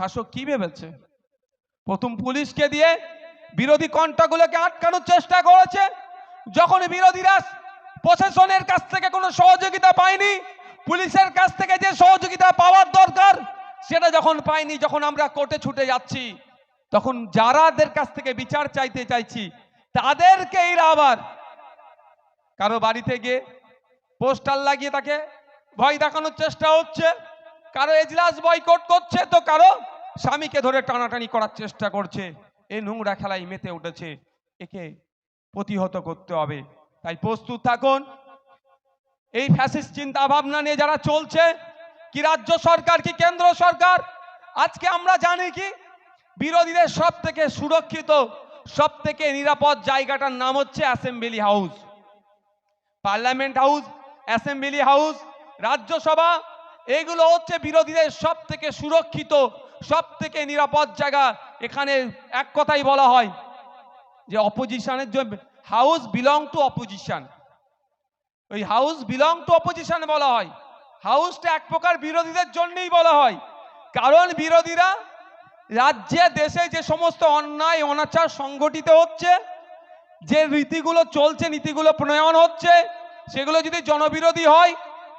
শাসক কি ভেবেছে? প্রথম পুলিশকে দিয়ে বিরোধী কণ্ঠগুলোকে আটকানোর চেষ্টা করেছে। যখন বিরোধীরা প্রশাসনের কাছ থেকে কোনো সহযোগিতা পায়নি, পুলিশের কাছ থেকে যে সহযোগিতা পাওয়ার দরকার সেটা যখন পাইনি, যখন আমরা কোর্টে ছুটে যাচ্ছি, তখন যারাদের কাছ থেকে বিচার চাইতে চাইছি তাদেরকে এরা আবার কারো বাড়িতে গিয়ে পোস্টার লাগিয়ে তাকে ভয় দেখানোর চেষ্টা হচ্ছে, কারো এজলাস বয়কট করছে, তো কারো স্বামীকে ধরে টানাটানি করার চেষ্টা করছে। এই নোংরা খেলায় মেতে উঠেছে, একে প্রতিহত করতে হবে। তাই প্রস্তুত থাকুন। এই ফ্যাসিস্ট চিন্তা ভাবনা নিয়ে যারা চলছে, কি রাজ্য সরকার কি কেন্দ্র সরকার, আজকে আমরা জানি কি বিরোধীদের সব থেকে সুরক্ষিত সব থেকে নিরাপদ জায়গাটার নাম হচ্ছে assembly house, parliament house, assembly house, Rajya Sabha. এগুলো হচ্ছে বিরোধীদের সব থেকে সুরক্ষিত সব থেকে নিরাপদ জায়গা। এখানে এক কথাই বলা হয় যে অপোজিশনের জন্য হাউস বিলং টু অপোজিশন, ওই হাউস বিলং টু অপোজিশন বলা হয়। হাউসটা এক প্রকার বিরোধীদের জন্যই বলা হয়, কারণ বিরোধীরা রাজ্যে দেশে যে সমস্ত অন্যায় অনাচার সংগঠিত হচ্ছে, যে নীতিগুলো চলছে, নীতিগুলো প্রণয়ন হচ্ছে, সেগুলো যদি জনবিরোধী হয়,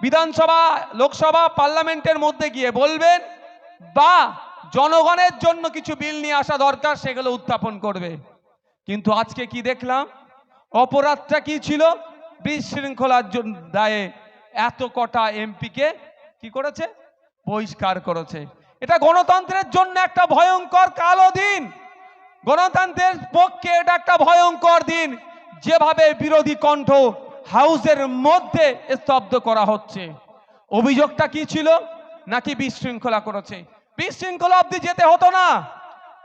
বিধানসভা লোকসভা পার্লামেন্টের মধ্যে গিয়ে বলবেন, বা জনগণের জন্য কিছু বিল নিয়ে আসা দরকার, সেগুলো উত্থাপন করবে। কিন্তু আজকে কি দেখলাম, অপরাধটা কি ছিল? বিশৃঙ্খলার দায়ে এত কটা এমপিকে কি করেছে? বহিষ্কার করেছে। এটা গণতন্ত্রের জন্য একটা ভয়ঙ্কর কালো দিন, গণতন্ত্রের পক্ষে এটা একটা ভয়ঙ্কর দিন, যেভাবে বিরোধী কণ্ঠ হাউসের মধ্যে স্তব্ধ করা হচ্ছে। অভিযোগটা কি ছিল? নাকি বিশৃঙ্খলা করেছে। বিশৃঙ্খলা অবধি যেতে হতো না,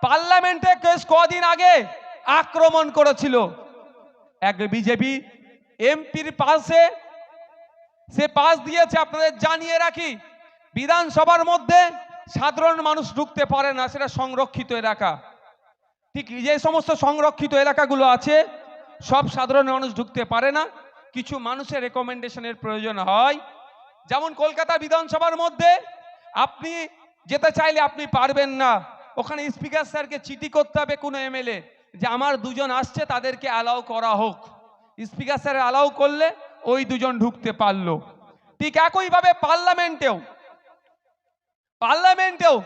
পার্লামেন্টে কেস কদিন আগে আক্রমণ করেছিল এক বিজেপি এমপির পাশে, সে পাস দিয়েছে। আপনাদের জানিয়ে রাখি, বিধানসভার মধ্যে সাধারণ মানুষ ঢুকতে পারে না, সেটা সংরক্ষিত এলাকা। ঠিক যে সমস্ত সংরক্ষিত এলাকাগুলো আছে, সব সাধারণ মানুষ ঢুকতে পারে না, কিছু মানুষের রেকমেন্ডেশনের প্রয়োজন হয়। যেমন কলকাতা বিধানসভার মধ্যে আপনি যেতে চাইলে আপনি পারবেন না, ওখানে স্পিকার স্যারকে চিঠি করতে হবে কোনো এমএলএ যে আমার দুজন আসছে, তাদেরকে অ্যালাউ করা হোক। স্পিকার স্যার অ্যালাউ করলে ওই দুজন ঢুকতে পারলো। ঠিক একইভাবে পার্লামেন্টেও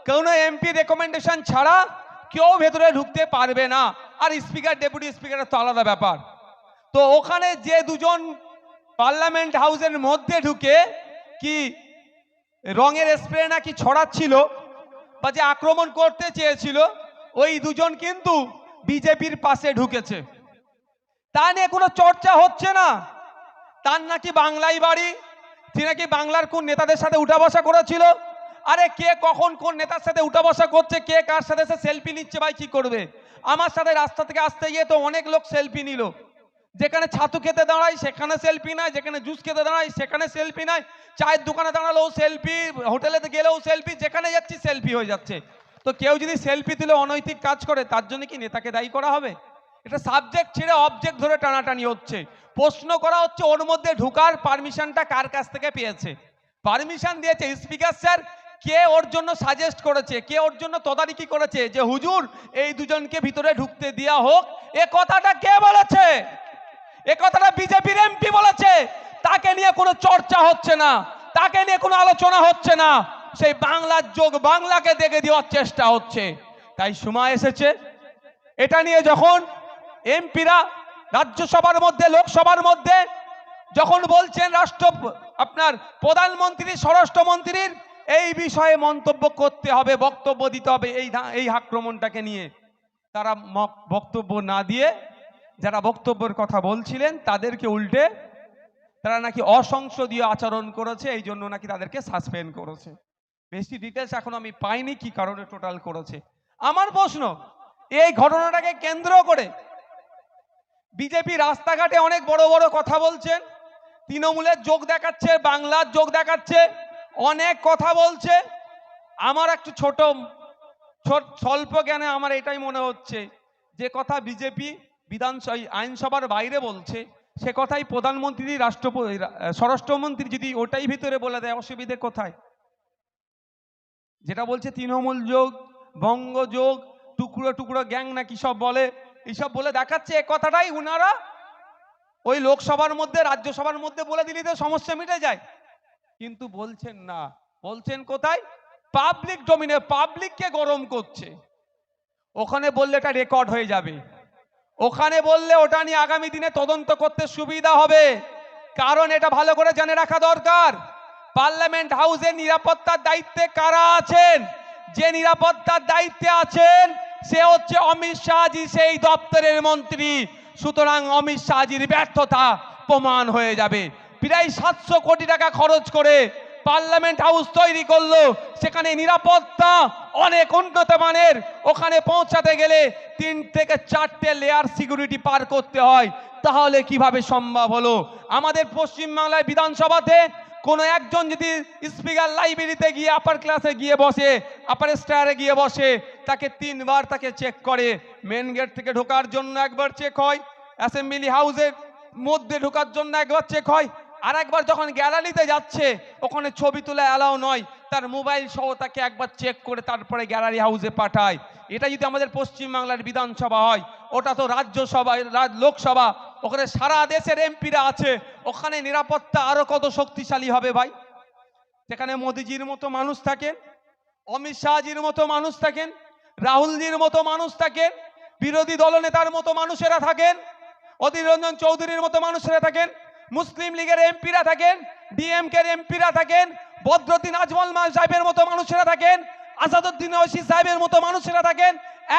কোনো এমপি রেকমেন্ডেশন ছাড়া কেউ ভেতরে ঢুকতে পারবে না। আর স্পিকার ডেপুটি স্পিকারের তো আলাদা ব্যাপার। তো ওখানে যে দুজন পার্লামেন্ট হাউসের মধ্যে ঢুকে কি রঙের স্প্রে নাকি ছড়াচ্ছিল বা যে আক্রমণ করতে চেয়েছিল, ওই দুজন কিন্তু বিজেপির পাশে ঢুকেছে। তা নিয়ে কোনো চর্চা হচ্ছে না। তার নাকি বাংলায় বাড়ি, সে নাকি বাংলার কোন নেতাদের সাথে উঠা বসা করেছিল। আরে কে কখন কোন নেতার সাথে উঠা বসা করছে, কে কার সাথে সেলফি নিচ্ছে, ভাই কি করবে? আমার সাথে রাস্তা থেকে আসতে গিয়ে তো অনেক লোক সেলফি নিল। যেখানে ছাতু খেতে দাঁড়াই সেখানে সেলফি নাই, যেখানে জুস খেতে দাঁড়াই সেখানে সেলফি নাই, চায়ের দোকানে দাঁড়ালেও সেলফি, হোটেলে গেলেও সেলফি, যেখানে যাচ্ছি সেলফি হয়ে যাচ্ছে। তো কেউ যদি সেলফি তুলে অনৈতিক কাজ করে, তার জন্য কি নেতাকে দায়ী করা হবে? এটা সাবজেক্ট ছেড়ে অবজেক্ট ধরে টানাটানি হচ্ছে। প্রশ্ন করা হচ্ছে ওর মধ্যে ঢুকার পারমিশনটা কার কাছ থেকে পেয়েছে? পারমিশন দিয়েছে স্পিকার স্যার। কে ওর জন্য সাজেস্ট করেছে, কে ওর জন্য তদারকি করেছে যে হুজুর এই দুজনকে ভিতরে ঢুকতে দেওয়া হোক? এ কথাটা কে বলেছে? এ কথাটা বিজেপির এমপি বলেছে। তাকে নিয়ে কোনো চর্চা হচ্ছে না, তাকে নিয়ে কোনো আলোচনা হচ্ছে না। সেই বাংলার যোগ বাংলাকে দেখে দেওয়ার চেষ্টা হচ্ছে। তাই সময় এসেছে এটা নিয়ে, যখন এমপিরা রাজ্যসভার মধ্যে লোকসভার মধ্যে যখন বলছেন আপনার প্রধানমন্ত্রী স্বরাষ্ট্রমন্ত্রীর এই বিষয়ে মন্তব্য করতে হবে, বক্তব্য দিতে হবে এই আক্রমণটাকে নিয়ে, তারা বক্তব্য না দিয়ে যারা বক্তব্যের কথা বলছিলেন তাদেরকে উল্টে তারা নাকি অসংসদীয় আচরণ করেছে, এই জন্য নাকি তাদেরকে সাসপেন্ড করেছে। বেশি ডিটেলস এখন আমি পাইনি কি কারণে টোটাল করেছে। আমার প্রশ্ন, এই ঘটনাটাকে কেন্দ্র করে বিজেপি রাস্তাঘাটে অনেক বড় বড় কথা বলছেন, তৃণমূলের যোগ দেখাচ্ছে, বাংলার যোগ দেখাচ্ছে, অনেক কথা বলছে। আমার একটু স্বল্প জ্ঞানে আমার এটাই মনে হচ্ছে, যে কথা বিজেপি আইনসভার বাইরে বলছে, সে কথাই প্রধানমন্ত্রী স্বরাষ্ট্রমন্ত্রী যদি ওটাই ভিতরে বলে দেয়, অসুবিধে কোথায়? যেটা বলছে তৃণমূল যোগ, বঙ্গ যোগ, টুকরো টুকরো গ্যাং নাকি সব বলে, এইসব বলে দেখাচ্ছে। এ কথাটাই উনারা ওই লোকসভার মধ্যে, রাজ্যসভার মধ্যে বলে দিলে তো সমস্যা মিটে যায়, কিন্তু বলছেন না। বলছেন কোথায়? পাবলিক ডোমিনে, পাবলিককে গরম করছে। ওখানে বললে এটা রেকর্ড হয়ে যাবে, ওখানে বললে ওটা নিয়ে আগামী দিনে তদন্ত করতে সুবিধা হবে। কারণ এটা ভালো করে জেনে রাখা দরকার, পার্লামেন্ট হাউসের নিরাপত্তার দায়িত্বে কারা আছেন? যে নিরাপত্তার দায়িত্বে আছেন সে হচ্ছে অমিত শাহজি, সেই দপ্তরের মন্ত্রী। সুতরাং অমিত শাহজির ব্যর্থতা প্রমাণ হয়ে যাবে। প্রায় 700 কোটি টাকা খরচ করে পার্লামেন্ট হাউস তৈরি করলো, সেখানে নিরাপত্তা অনেক উন্নত মানের। ওখানে পৌঁছাতে গেলে 3 থেকে 4টে লেয়ার সিকিউরিটি পার করতে হয়। তাহলে কিভাবে সম্ভব হলো? আমাদের পশ্চিমবাংলায় বিধানসভাতে কোনো একজন যদি স্পিকার লাইব্রেরিতে গিয়ে আপার ক্লাসে গিয়ে বসে, আপার স্টারে গিয়ে বসে, তাকে 3 বার তাকে চেক করে। মেন গেট থেকে ঢোকার জন্য একবার চেক হয়, অ্যাসেম্বলি হাউসের মধ্যে ঢোকার জন্য একবার চেক হয়, আর একবার যখন গ্যালারিতে যাচ্ছে ওখানে ছবি তোলা অ্যালাউ নয়, তার মোবাইল সহ তাকে একবার চেক করে তারপরে গ্যালারি হাউসে পাঠায়। এটা যদি আমাদের পশ্চিমবাংলার বিধানসভা হয়, ওটা তো রাজ্যসভা, লোকসভা, ওখানে সারা দেশের এমপিরা আছে, ওখানে নিরাপত্তা আরো কত শক্তিশালী হবে ভাই। সেখানে মোদিজির মতো মানুষ থাকেন, অমিত শাহজির মতো মানুষ থাকেন, রাহুলজির মতো মানুষ থাকেন, বিরোধী দলনেতার মতো মানুষেরা থাকেন, অধীর রঞ্জন চৌধুরীর মতো মানুষেরা থাকেন, মুসলিম লীগের এমপিরা থাকেন, ডিএমকের এমপিরা থাকেন, বদরুদ্দিন আজমল সাহেবের মতো মানুষেরা থাকেন, আসাদুদ্দিন ওয়াইসি সাহেবের মতো মানুষেরা থাকেন।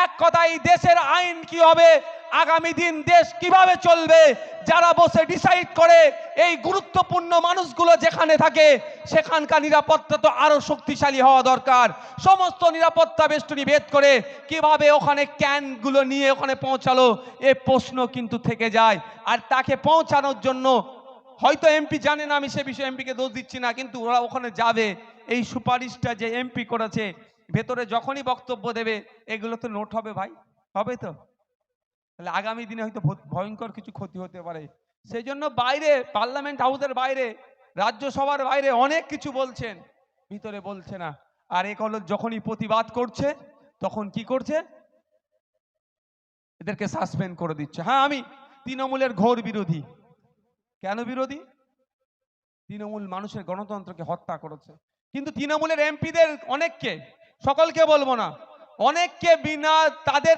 এক কথায় দেশের আইন কি হবে, আগামী দিন দেশ কিভাবে চলবে, যারা বসে ডিসাইড করে, এই গুরুত্বপূর্ণ মানুষগুলো যেখানে থাকে সেখানকার নিরাপত্তা তো আরো শক্তিশালী হওয়া দরকার। সমস্ত নিরাপত্তা বেষ্টনী ভেদ করে কিভাবে ওখানে ক্যানগুলো নিয়ে ওখানে পৌঁছালো, এ প্রশ্ন কিন্তু থেকে যায়। আর তাকে পৌঁছানোর জন্য হয়তো এমপি জানে না, আমি সে বিষয়ে এমপিকে দোষ দিচ্ছি না, কিন্তু ওরা ওখানে যাবে। এই সুপারিশটা যে এমপি করেছে, ভেতরে যখনই বক্তব্য দেবে এগুলো তো নোট হবে ভাই, হবে তো? তাহলে আগামী দিনে হয়তো ভয়ঙ্কর কিছু ক্ষতি হতে পারে। সেই জন্য বাইরে, পার্লামেন্ট হাউসের বাইরে, রাজ্যসভার বাইরে অনেক কিছু বলছেন, ভিতরে বলছে না। আর এগুলো যখনই প্রতিবাদ করছে তখন কি করছে? এদেরকে সাসপেন্ড করে দিচ্ছে। হ্যাঁ, আমি তৃণমূলের ঘোর বিরোধী। কেন বিরোধী? তৃণমূল মানুষের গণতন্ত্রকে হত্যা করেছে। কিন্তু তৃণমূলের এমপিদের অনেককে, সকলকে বলবো না, অনেককে বিনা তাদের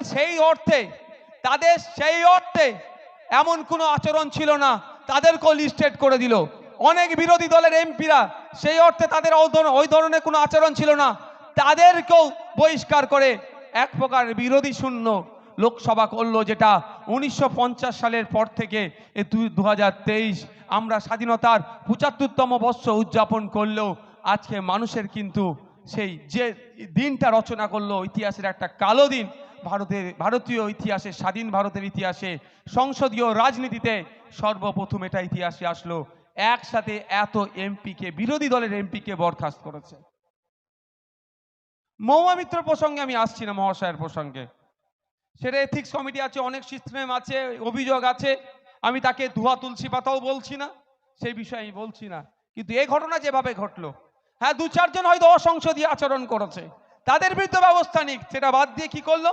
সেই অর্থে এমন কোনো আচরণ ছিল না, তাদেরকেও লিস্টেড করে দিল। অনেক বিরোধী দলের এমপিরা সেই অর্থে তাদের ওই ধরনের কোনো আচরণ ছিল না, তাদেরকেও বহিষ্কার করে এক প্রকার বিরোধী শূন্য লোকসভা করলো। যেটা 1950 সালের পর থেকে 2023 আমরা স্বাধীনতার 75তম বর্ষ উদযাপন করলেও আজকে মানুষের কিন্তু সেই যে দিনটা রচনা করলো, ইতিহাসের একটা কালো দিন, ভারতীয় ইতিহাসে, স্বাধীন ভারতের ইতিহাসে, সংসদীয় রাজনীতিতে সর্বপ্রথম এটা ইতিহাসে আসলো। একসাথে এত এমপিকে, বিরোধী দলের এমপিকে বরখাস্ত করেছে। মহুয়া মিত্র প্রসঙ্গে আমি আসছি না, মহাশয়ের প্রসঙ্গে, সেটা এথিক্স কমিটি আছে, অনেক সিস্টেম আছে, অভিযোগ আছে, আমি তাকে ধোয়া তুলসী পাতাও বলছি না, সেই বিষয়ে আমি বলছি না। কিন্তু এই ঘটনা যেভাবে ঘটলো, হ্যাঁ 2-4 জন হয়তো অসংসদীয় আচরণ করেছে, তাদের বিরুদ্ধে ব্যবস্থা নিক, সেটা বাদ দিয়ে কি করলো,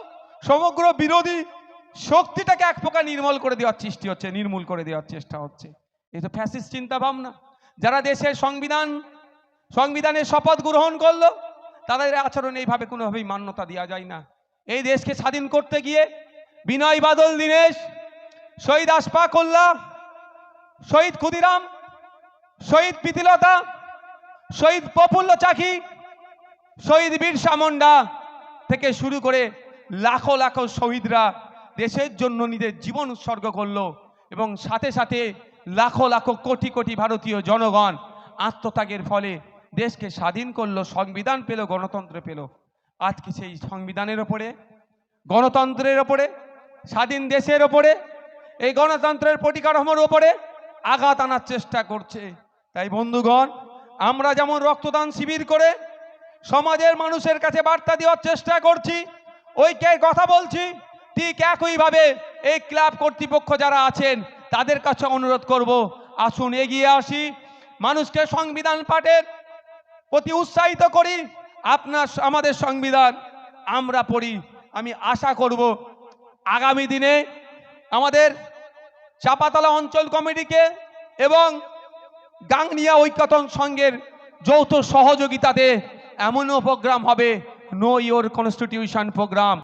সমগ্র বিরোধী শক্তিটাকে এক প্রকার নির্মূল করে দেওয়ার চেষ্টা হচ্ছে। এই তো ফ্যাসিস্ট চিন্তা ভাবনা। যারা দেশের সংবিধানের শপথ গ্রহণ করলো, তাদের আচরণ এইভাবে কোনোভাবেই মান্যতা দেওয়া যায় না। এই দেশকে স্বাধীন করতে গিয়ে বিনয় বাদল দীনেশ, শহীদ আশফাক উল্লাহ, শহীদ ক্ষুদিরাম, শহীদ প্রীতিলতা, শহীদ প্রফুল্ল চাকি, শহীদ বীরসা মুন্ডা থেকে শুরু করে লাখো লাখো শহীদরা দেশের জন্য নিজের জীবন উৎসর্গ করলো, এবং সাথে সাথে লাখো লাখো কোটি কোটি ভারতীয় জনগণ আত্মত্যাগের ফলে দেশকে স্বাধীন করলো, সংবিধান পেল, গণতন্ত্র পেল। আজকে সেই সংবিধানের ওপরে, গণতন্ত্রের ওপরে, স্বাধীন দেশের ওপরে, এই গণতন্ত্রের পরিকাঠামোর ওপরে আঘাত আনার চেষ্টা করছে। তাই বন্ধুগণ, আমরা যেমন রক্তদান শিবির করে সমাজের মানুষের কাছে বার্তা দেওয়ার চেষ্টা করছি, ঐক্যের কথা বলছি, ঠিক একইভাবে এই ক্লাব কর্তৃপক্ষ যারা আছেন তাদের কাছে অনুরোধ করব, আসুন এগিয়ে আসি, মানুষকে সংবিধান পাঠের প্রতি উৎসাহিত করি, আমাদের সংবিধান আমরা পড়ি। আমি আশা করব আগামী দিনে আমাদের চাপাতলা অঞ্চল কমিটিকে এবং গাংনিয়া ঐক্যতন সংঘের যৌথ সহযোগিতাতে এমনও প্রোগ্রাম হবে, নো ইওর কনস্টিটিউশন প্রোগ্রাম।